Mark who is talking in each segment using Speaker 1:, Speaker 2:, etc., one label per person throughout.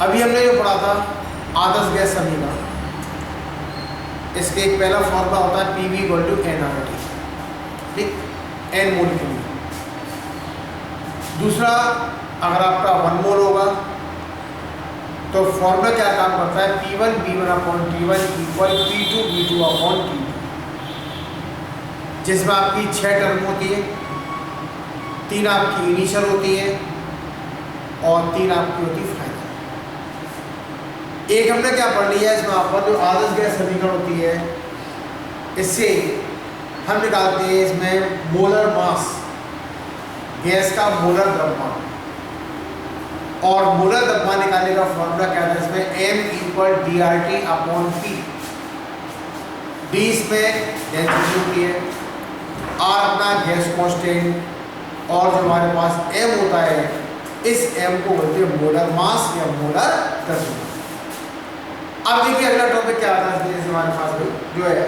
Speaker 1: अभी हमने जो पढ़ा था आदर्श गैस समीकरण, इसके एक पहला फॉर्मूला होता है PV = nRT, ठीक, n मोल के लिए। दूसरा, अगर आपका 1 मोल होगा तो फॉर्मूला क्या काम करता है, P1 B1/T1 = P2 B2/T2, जिसमें आपकी 6 टर्म होती है, 3 आपकी इनिशियल होती है और 3 आपकी होती है फाइनल। एक हमने क्या पढ़ लिया है, इसमें आपका जो आदर्श गैस समीकरण होती है, इससे हम निकालते हैं इसमें मोलर मास, गैस का मोलर द्रव्यमान, और मोलर द्रव्यमान निकालने का फॉर्मूला क्या था इसमें, M = DRT/P। D इसमें डेंसिटी होती है, R अपना गैस कांस्टेंट, और जो हमारे पास M होता है, इस M को बोलते हैं मोलर मास या मोलर द्रव्यमान। अब देखिए अगला टॉपिक क्या आता है, जैसे हमारे पास जो है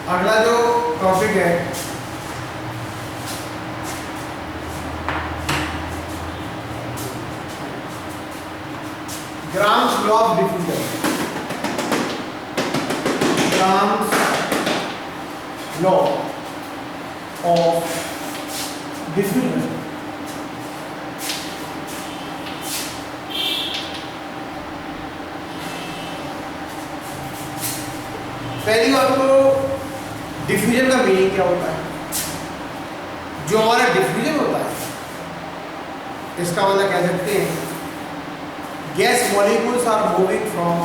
Speaker 1: अगला जो टॉपिक है grams law of diffusion. Grams law of diffusion. पहली बात तो डिफ्यूजन का मीनिंग क्या होता है। जो हमारा डिफ्यूजन होता है, इसका मतलब कह सकते हैं gas molecules are moving from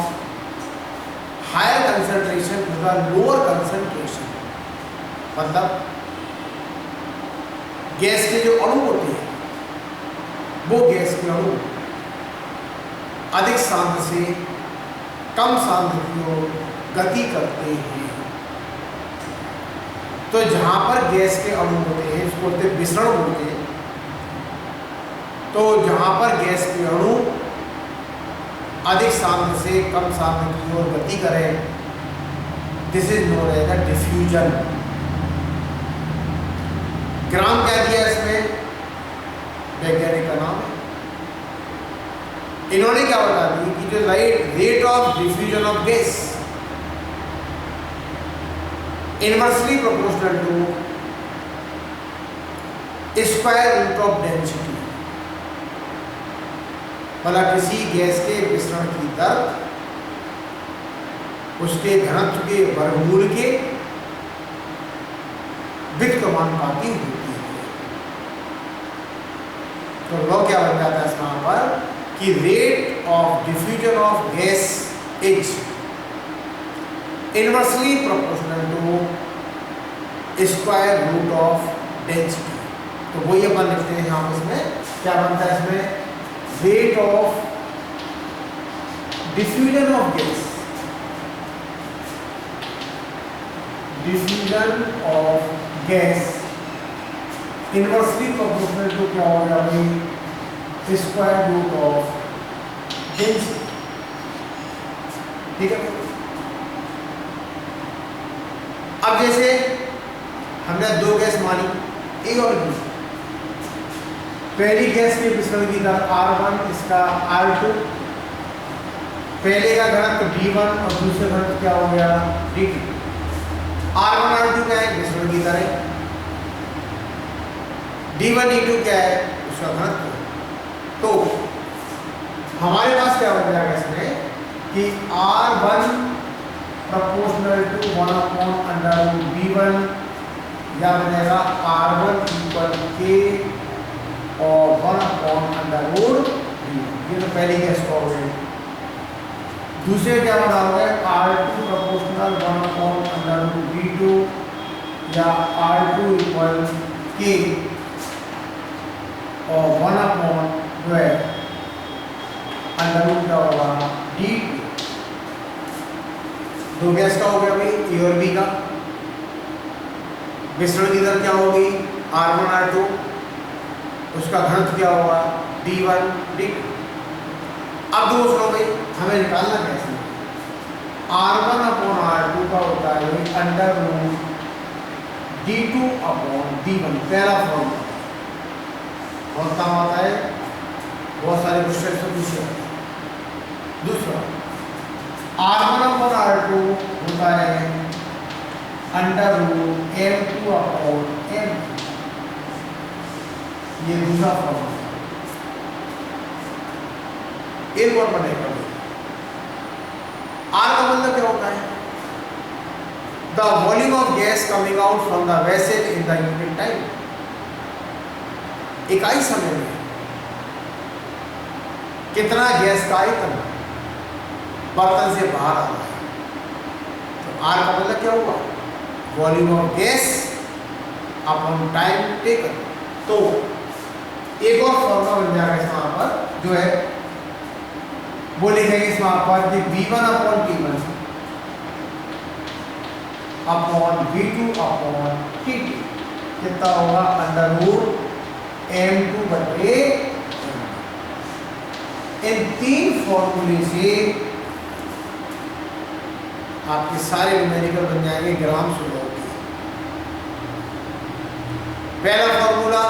Speaker 1: higher concentration to the lower concentration. मतलब गैस के जो अणु होते हैं, वो गैस के अणु अधिक सांद्र से कम सांद्र की ओर गति करते हैं। तो जहां पर गैस के अणु होते हैं, इसको बोलते हैं विसरण बोलते हैं। तो जहां पर गैस के अणु अधिक सांद्र से कम सांद्र की ओर गति करें, this is known as the diffusion. ग्राम क्या दिया इसमें, वैज्ञानिक का नाम है। इन्होंने क्या बता दी कि जो rate of diffusion of gas inversely proportional to square root of density. मतलब किसी गैस के विसरण की दर उसके घनत्व के वर्गमूल के व्युत्क्रमानुपाती होती है। तो लॉ क्या बन जाता है यहाँ पर कि rate of diffusion of gas is inversely proportional to square root of density. तो वही अपन लिखते हैं यहाँ पर, इसमें क्या बनता है, इसमें rate of diffusion of gas, diffusion of gas inversely proportional to क्या हो गया भाई, स्क्वायर रूट ऑफ डेंसिटी। ठीक है। अब जैसे हमने दो गैस मानी, ए और बी। पहली गैस के विसरण की दर R1, इसका R2, पहले का घनत्व D1 और दूसरे घनत्व क्या हो गया, D2। R1 R2 क्या है, विसरण की दर है। D1 D2 क्या है, उसका घनत्व। तो हमारे पास क्या हो जाएगा इसमें कि R1 प्रोपोर्शनल टू 1/√B1, या बनेगा R1 = K और 1/√B। ये तो पहली गैस को हो गई। दूसरे क्या बना हुआ है, R2 प्रोपोर्शनल 1/√B2, या R2 = K और 1/ जो है अंडर क्या होगा, D2। दो गैस का हो गया भाई, ए और बी का। विसरण की दर क्या होगी, R1 R2, उसका घनत्व क्या होगा, D1 D2। अब दोस्तों भाई हमें निकालना कैसे, R1 अपॉन R2 का होता है under root D2 upon D1, पहला फॉर्मूला बहुत काम आता है, बहुत सारे क्वेश्चन से पूछे। दूसरा R1 अपॉन R2 होता है under root M2 upon M, ये दूसरा फॉर्मूला। एक और बनेगा, R का मतलब क्या होता है? The volume of gas coming out from the vessel in the unit time, इकाई समय में कितना गैस का आयतन बर्तन से बाहर आ रहा है। तो R का मतलब क्या हुआ? Volume of gas upon time taken. तो एक और फॉर्मूला बन जाएगा इसमें पर, जो है वो लिखेंगे इसमें पर कि V1 upon T1 upon V2 upon T2 कितना होगा? अंडर रूट M2 बटे M। इन तीन फॉर्मूले से आपके सारे न्यूमेरिकल बन जाएंगे ग्राम सुलभ के। पहला फॉर्मूला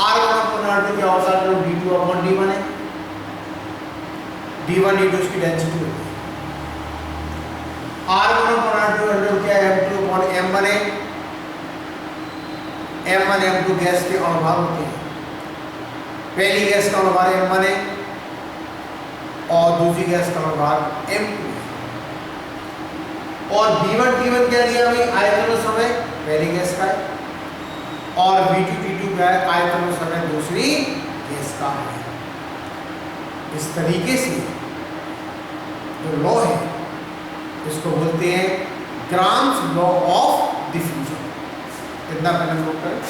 Speaker 1: R1 अपॉन R2 क्या होता है? D2 अपॉन D1 है, D1 D2 इसकी डेंसिटी होती है। R1 अपॉन R2 अंडर क्या है? M2 अपॉन M1 है, M1 M2 गैस के अनुभाग होते हैं। पहली गैस का अनुभाग M1 है और दूसरी गैस का अनुभाग M2 है। और V1 T1 क्या दिया हमें? आयतन और समय पहली गैस का है, और V2 T2 क्या है? आयतन और समय दूसरी गैस का है। इस तरीके से जो लॉ है इसको बोलते हैं ग्राम्स लॉ ऑफ डिफ्यूजन। इतना पहले नोट करें।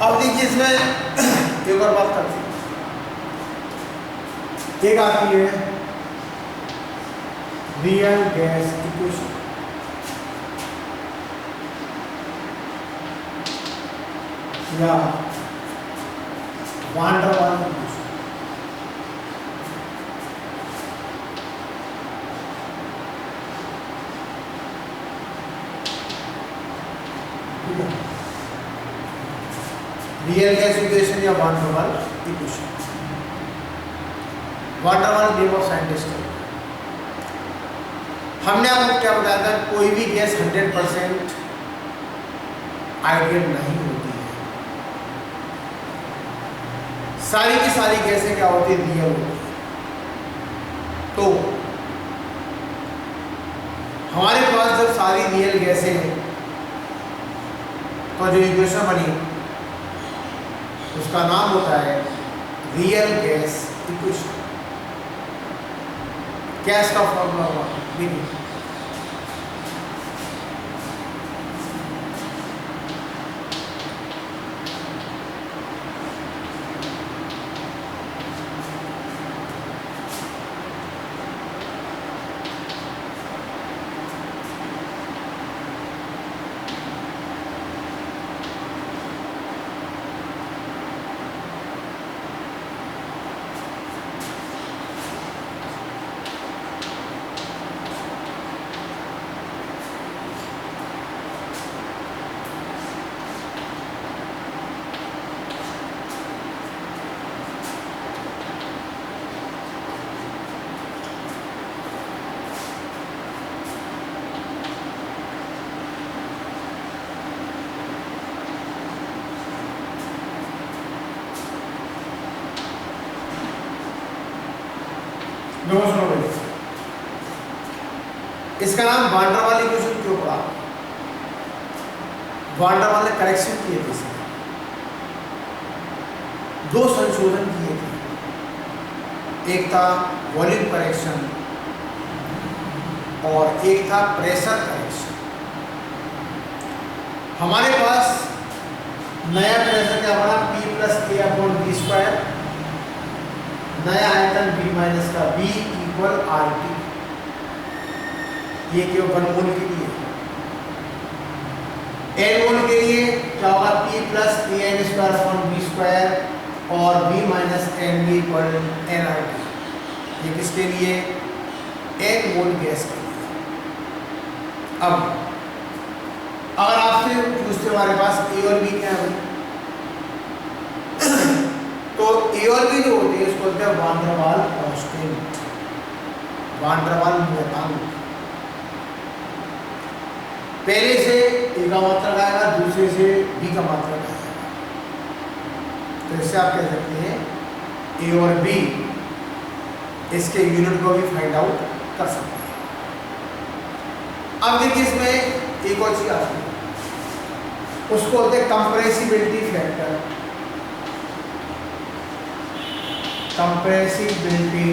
Speaker 1: अब देखिए इसमें एक और बात करते हैं। एक आती है रियल गैस इक्वेशन, या वान डर वाल इक्वेशन। रियल गैस इक्वेशन या वान डर वाल इक्वेशन। वान डर वाल नेम ऑफ साइंटिस्ट है। हमने आपको क्या बताया था, कोई भी गैस 100% आइडियल नहीं होती है। सारी की सारी गैसें क्या होती है, रियल होती है। तो हमारे पास जब सारी रियल गैसें हैं तो जो इक्वेशन बनी उसका नाम होता है रियल गैस इक्वेशन। क्या इसका फॉर्मूला हुआ, देखिए। इसका नाम वान डेर वाल इक्वेशन क्यों पड़ा? वान डेर वाल ने करेक्शन किए थे इसमें, 2 संशोधन किए थे। एक था वॉल्यूम करेक्शन और एक था प्रेशर करेक्शन। हमारे पास नया प्रेशर क्या बना, P प्लस A/V², नया आयतन B माइनस का B इक्वल RT। ये केवल 1 मोल के लिए। n मोल के लिए क्या होगा, P प्लस AN²/V² और B minus NB equal nRT। ये किसके लिए, n मोल गैस के लिए। अब अगर आपसे पूछते हमारे पास A और B क्या है, तो A और B जो होते हैं उसको बोलते हैं वान डेर वाल कांस्टेंट, वान डेर वाल नियतांक। पहले से A का मात्रक आएगा, दूसरे से B का मात्रक आएगा। तो इससे आप कह सकते हैं A और B, इसके यूनिट को भी फाइंड आउट कर सकते हैं। अब देखिए इसमें एक और चीज आती है, उसको बोलते हैं कंप्रेसिबिलिटी फैक्टर। कंप्रेसिबिलिटी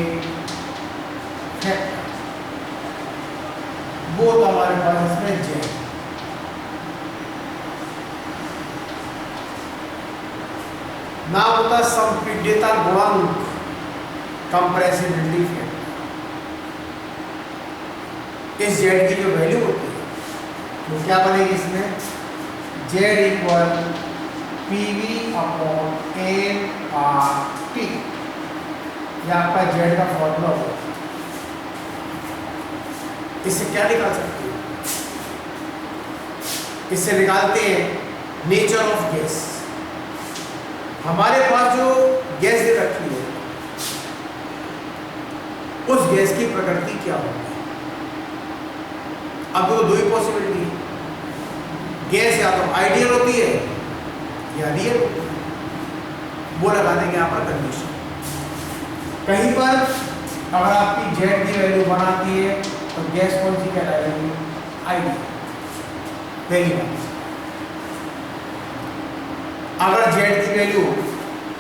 Speaker 1: फैक्टर वो तो हमारे पास इसमें Z। नाम होता है संपीड्यता गुणांक, कंप्रेसिबिलिटी फैक्टर। इस Z की जो वैल्यू होती है तो क्या बनेगी इसमें, Z इक्वल PV/nRT। यह आपका Z का फॉर्मूला होगा। इससे क्या निकाल सकते हैं, इससे निकालते हैं नेचर ऑफ गैस। हमारे पास जो गैस दे रखी है उस गैस की प्रकृति क्या होगी। अब तो 2 ही पॉसिबिलिटी है, गैस या तो आइडियल होती है या रियल होती है। वो लगा देंगे यहाँ पर कंडीशन। कहीं पर अगर आपकी Z की वैल्यू बनाती है तो गैस कौन सी कहलाएगी, आइडियल। पहली बात, अगर Z की वैल्यू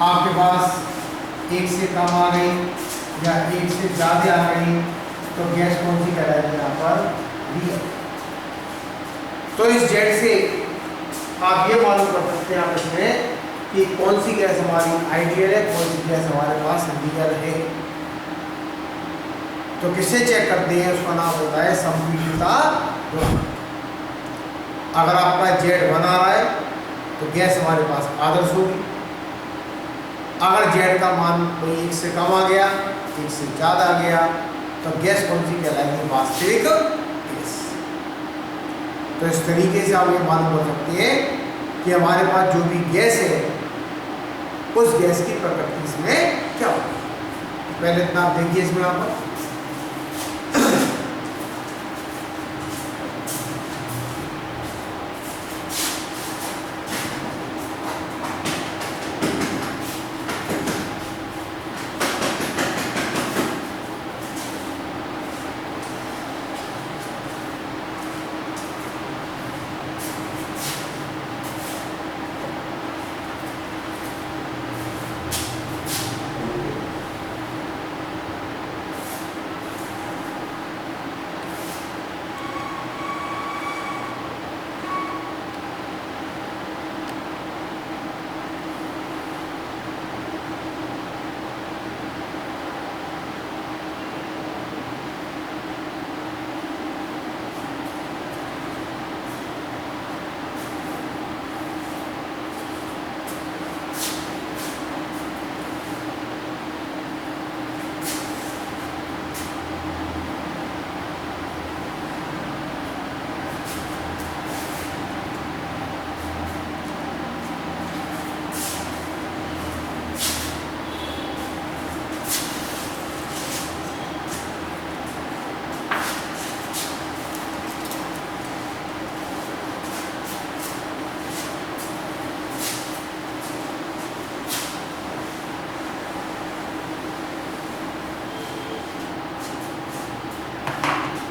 Speaker 1: आपके पास 1 से कम आ गई या 1 से ज्यादा आ गई तो गैस कौन सी कहलाएगी यहाँ पर, रियल। तो इस Z से आप ये मालूम कर सकते हैं आप इसमें कि कौन सी गैस हमारी आइडियल है, कौन सी गैस हमारे पास रियल है। तो किससे चेक करते हैं, उसका नाम होता है संपीड्यता गुणांक। अगर आपका Z बना रहा है तो गैस हमारे पास आदर्श होगी। अगर Z का मान कोई 1 से कम आ गया, 1 से ज़्यादा आ गया तो गैस कौन सी कहलाएगी, वास्तविक गैस। तो इस तरीके से आप ये मालूम कर सकते हैं कि हमारे पास जो भी गैस है उस गैस की प्रकृति इसमें क्या होगी। पहले इतना आप देखिए इसमें यहाँ पर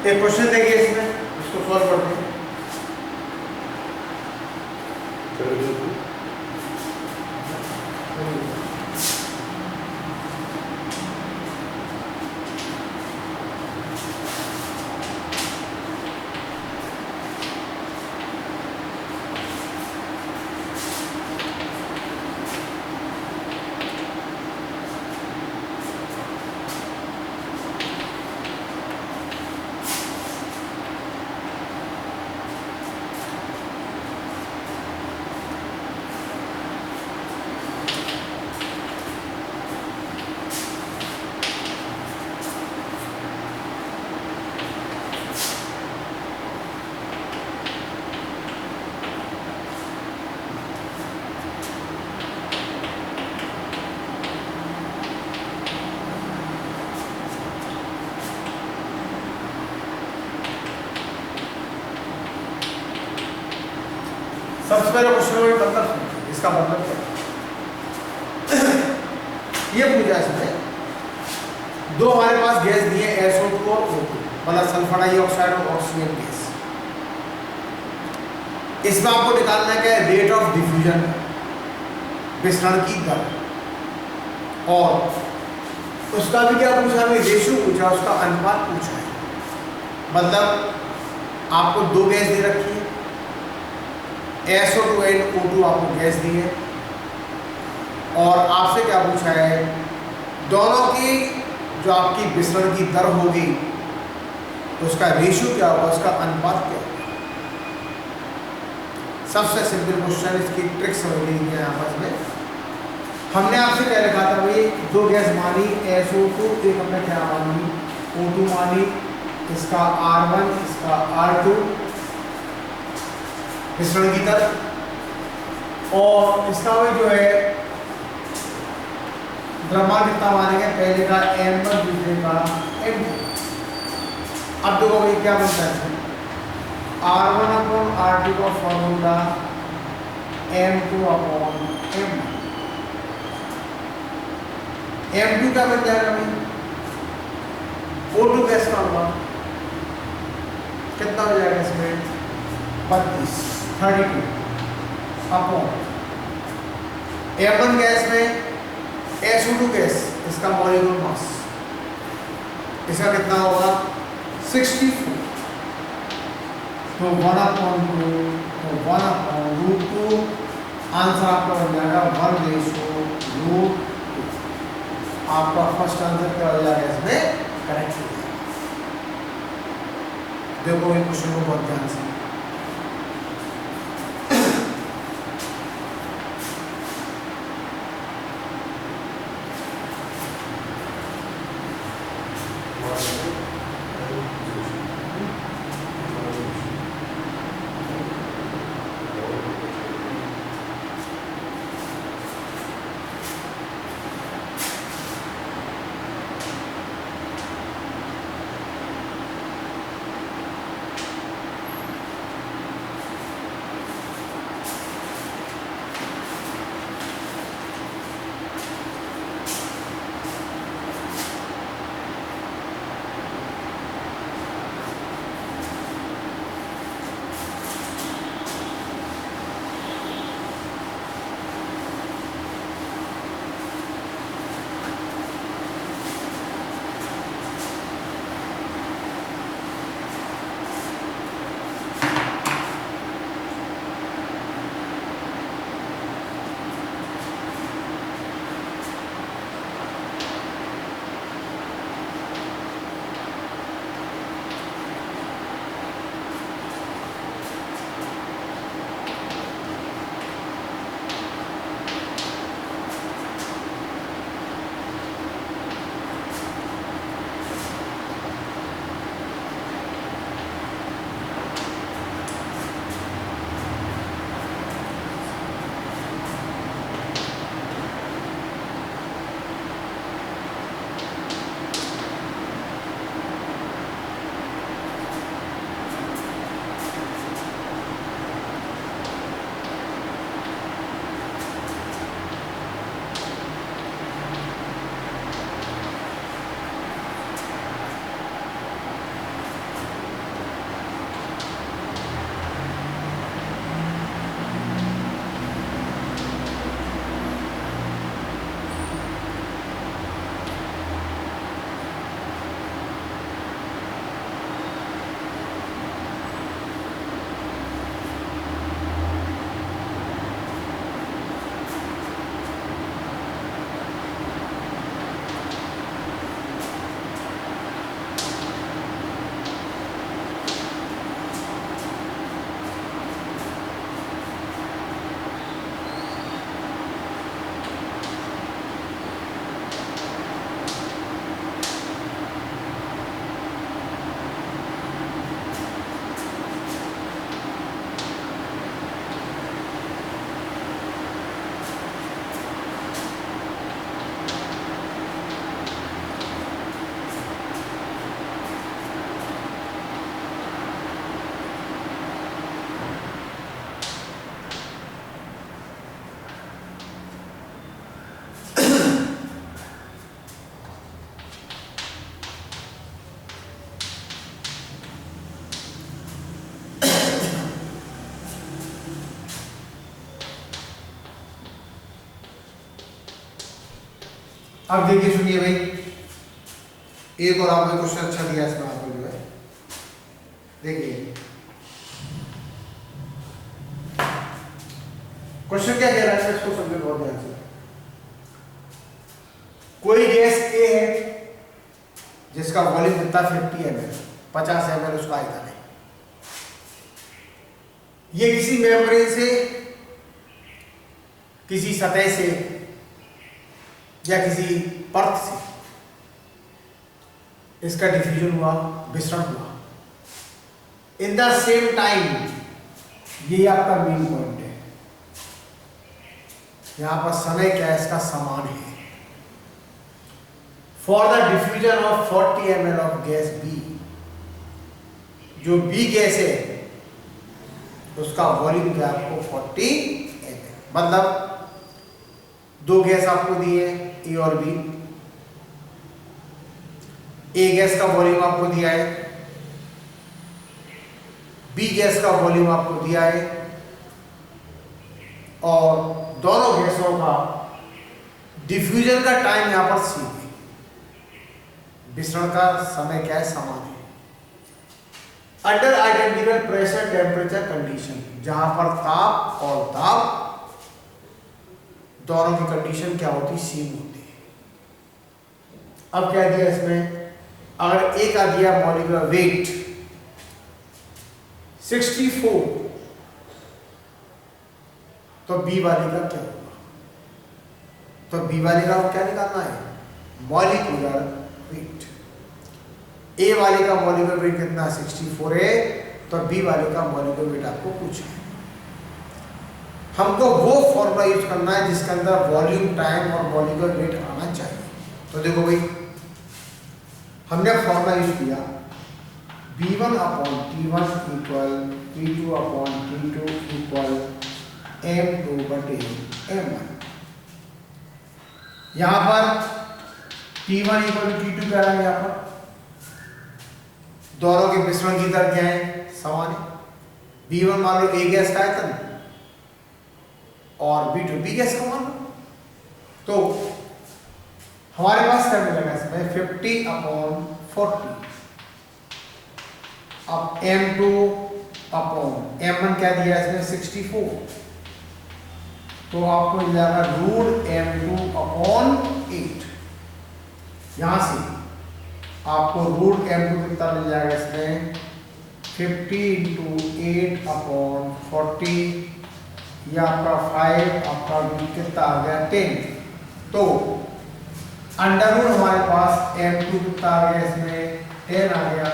Speaker 1: एक क्वेश्चन देखिए इसमें, इसको सॉल्व करते हैं। सबसे पहले क्वेश्चन में मतलब इसका मतलब क्या है? ये पूछा इसमें, दो हमारे पास गैस दिए SO2 और O2, मतलब सल्फर डाइऑक्साइड और ऑक्सीजन गैस। इसमें आपको निकालना है क्या, रेट ऑफ डिफ्यूजन, विसरण की दर, और उसका भी क्या पूछा, हमें रेशियो पूछा, उसका अनुपात पूछा है। मतलब आपको दो गैस दे रखी है, SO2 एंड O2 आपको गैस दी है, और आपसे क्या पूछा है, दोनों की जो आपकी विसरण की दर होगी उसका रेशियो क्या होगा, उसका अनुपात क्या होगा। सबसे सिंपल क्वेश्चन, इसकी ट्रिक समझ लीजिए। आपस में हमने आपसे क्या लिखा था भाई, दो गैस मानी SO2, एक हमने क्या मानी O2 मानी, इसका R1 इसका R2 मिश्रण की दर, और इसका भी जो है द्रव्यमान कितना मानेंगे, पहले का M1 दूसरे का M2। अब देखो भाई क्या बनता है, R1 अपॉन R2 का formula M2 upon M1। M2 क्या बन जाएगा भाई, O2 गैस का होगा, कितना हो जाएगा इसमें 32 अपॉन M1 गैस में SO2 गैस, इसका मॉलिक्यूलर मास, इसका कितना होगा 64, तो 1/2, तो 1/√2, आंसर आपका बन जाएगा 1:√2। आपका फर्स्ट आंसर क्या हो जाएगा, इसमें करेक्ट हो जाएगा। देखो ये क्वेश्चन को बहुत ध्यान से, अब देखिए सुनिए भाई, एक और आपने क्वेश्चन अच्छा दिया इसमें आपको जो है, देखिए क्वेश्चन क्या कह रहा है, इसको समझो बहुत ध्यान से। कोई गैस ए है जिसका वॉल्यूम कितना 50 ml, 50 ml उसका आयतन है। ये किसी मेम्ब्रेन से, किसी सतह से या किसी परत से इसका डिफ्यूजन हुआ, विसरण हुआ। इन द सेम टाइम, ये आपका मेन पॉइंट है, यहां पर समय क्या है, इसका समान है। For the diffusion of 40 ml of gas B, जो बी गैस है उसका वॉल्यूम क्या है आपको 40 ml, मतलब दो गैस आपको दिए ए और बी। ए गैस का वॉल्यूम आपको दिया है, बी गैस का वॉल्यूम आपको दिया है, और दोनों गैसों का डिफ्यूजन का टाइम यहां पर सेम है, विसरण का समय क्या है, समान है। Under identical pressure temperature condition, जहां पर ताप और दाब दोनों की कंडीशन क्या होती, सेम होती है। अब क्या दिया इसमें, अगर ए का दिया मॉलिक्यूलर वेट 64, तो बी वाले का क्या होगा, तो बी वाले का क्या निकालना है, मॉलिक्यूलर वेट। ए वाले का मॉलिक्यूलर वेट कितना 64 है, तो बी वाले का मॉलिक्यूलर वेट आपको पूछा है। हमको वो फॉर्मूला यूज करना है जिसके अंदर वॉल्यूम, टाइम और मॉलिक्यूलर वेट आना चाहिए। तो देखो भाई, हमने फॉर्मूला यूज किया V1 upon T1 equal P2 upon T2 equal M2 बटे M1। यहां पर T1 इक्वल T2 क्या है, यहां पर दोनों के मिश्रण की दर क्या है, समान है। B1 मान लो ए गैस का आयतन और B2 बी गैस का मान लो, तो हमारे पास क्या मिलेगा इसमें 50 अपॉन 40, अब M2 अपॉन M1 क्या दिया इसमें 64, तो आपको मिल जाएगा रूट M2 अपॉन 8। यहां से आपको रूट M2 कितना मिल जाएगा इसमें 50 इंटू 8 अपॉन 40, ये आपका 5, आपका कितना आ गया 10। तो अंडर रूट हमारे पास M2 कितना आ गया इसमें 10 आ गया,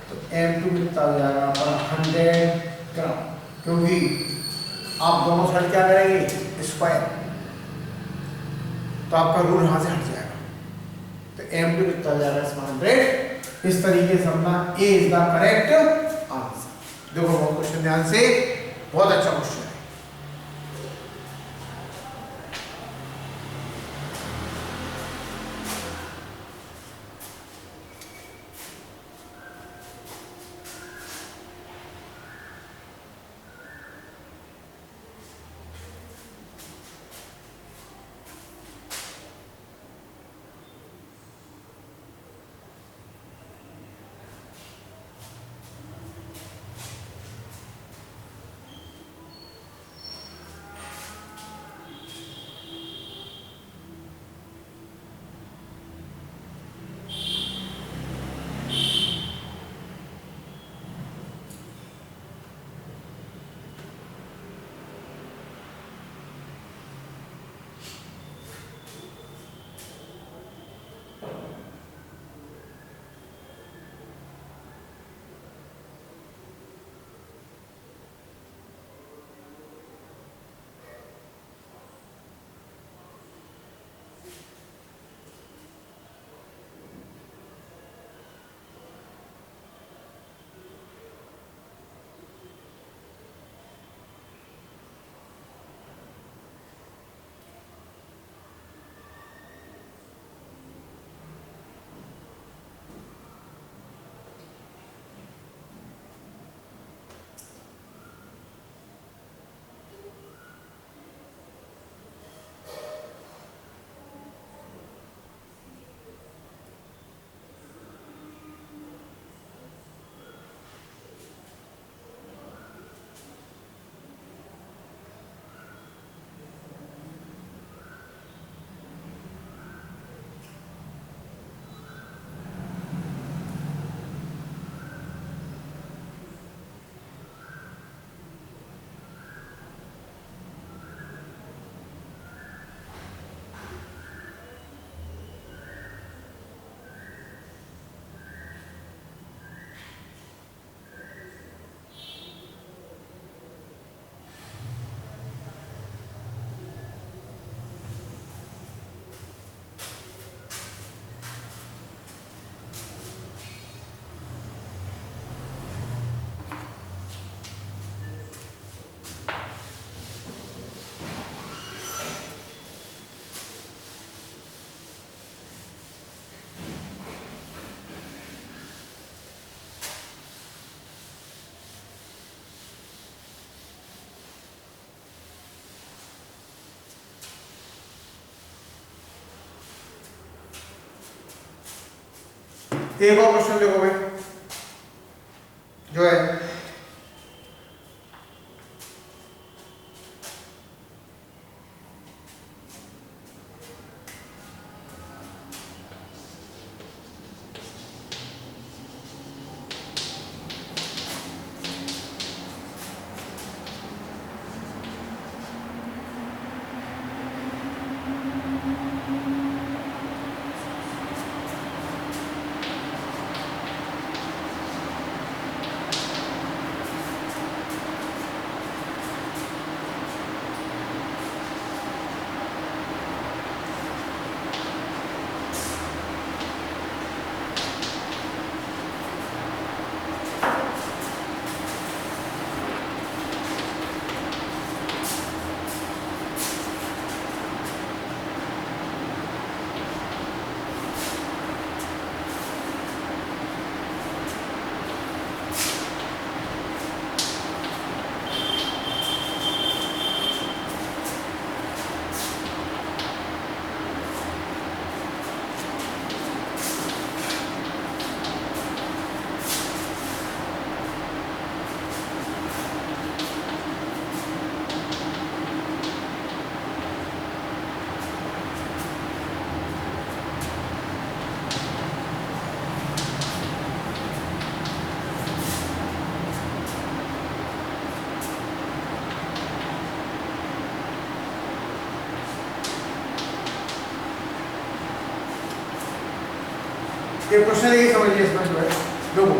Speaker 1: तो M2 कितना हो जाएगा पर 100 ग्राम, क्योंकि आप दोनों साइड क्या करेंगे स्क्वायर, तो आपका रूट यहां से हट जाएगा, तो M2 कितना हो जाएगा इसमें 100। इस तरीके से अपना A is the correct answer. देखो बहुत क्वेश्चन ध्यान से, बहुत अच्छा क्वेश्चन है। एक और क्वेश्चन देखो भाई, जो है ये क्वेश्चन ये समझिए, इसमें जो है देखो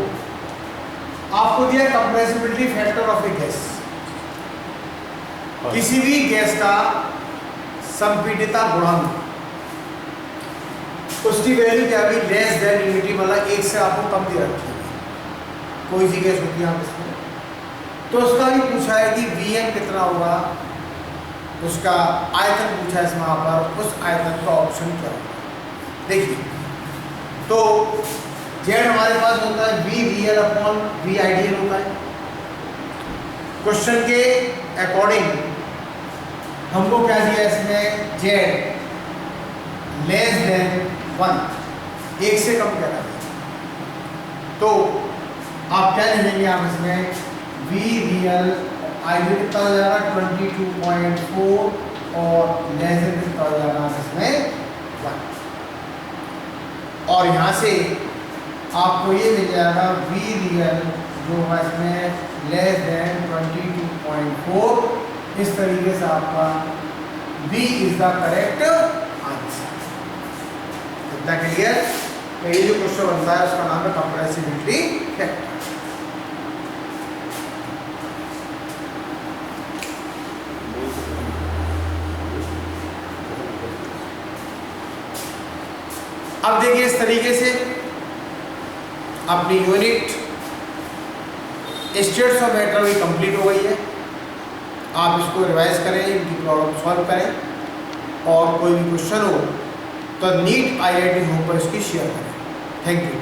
Speaker 1: आपको दिया compressibility factor of A gas, किसी भी गैस का संपीड़ितता गुणांक, उसकी वैल्यू क्या भी लेस देन यूनिटी, मतलब एक से आपको कम दे रखी है, कोई सी गैस होती है आप इसमें, तो उसका भी पूछा है कि Vm कितना होगा, उसका आयतन पूछा है इसमें यहाँ पर, उस आयतन का ऑप्शन क्या होगा। देखिए तो Z हमारे पास होता है V real upon V ideal होता है। क्वेश्चन के अकॉर्डिंग हमको क्या दिया इसमें, Z लेस देन 1, एक से कम क्या है, तो आप क्या लिखेंगे, आप इसमें V रियल आइडियल कितना हो जाएगा 22.4 और लेस देन कितना हो जाएगा इसमें 1, और यहाँ से आपको ये मिल जाएगा V रियल जो है इसमें लेस देन 22.4, इस तरीके से आपका B is the correct answer. इतना क्लियर। तो ये जो क्वेश्चन बनता है उसका नाम है कंप्रेसिबिलिटी फैक्टर। अब देखिए इस तरीके से अपनी यूनिट स्टेट्स ऑफ मैटर भी कंप्लीट हो गई है। आप इसको रिवाइज करें, इनकी प्रॉब्लम सॉल्व करें, और कोई भी क्वेश्चन हो तो नीट IIT होम पर इसकी शेयर करें। Thank you.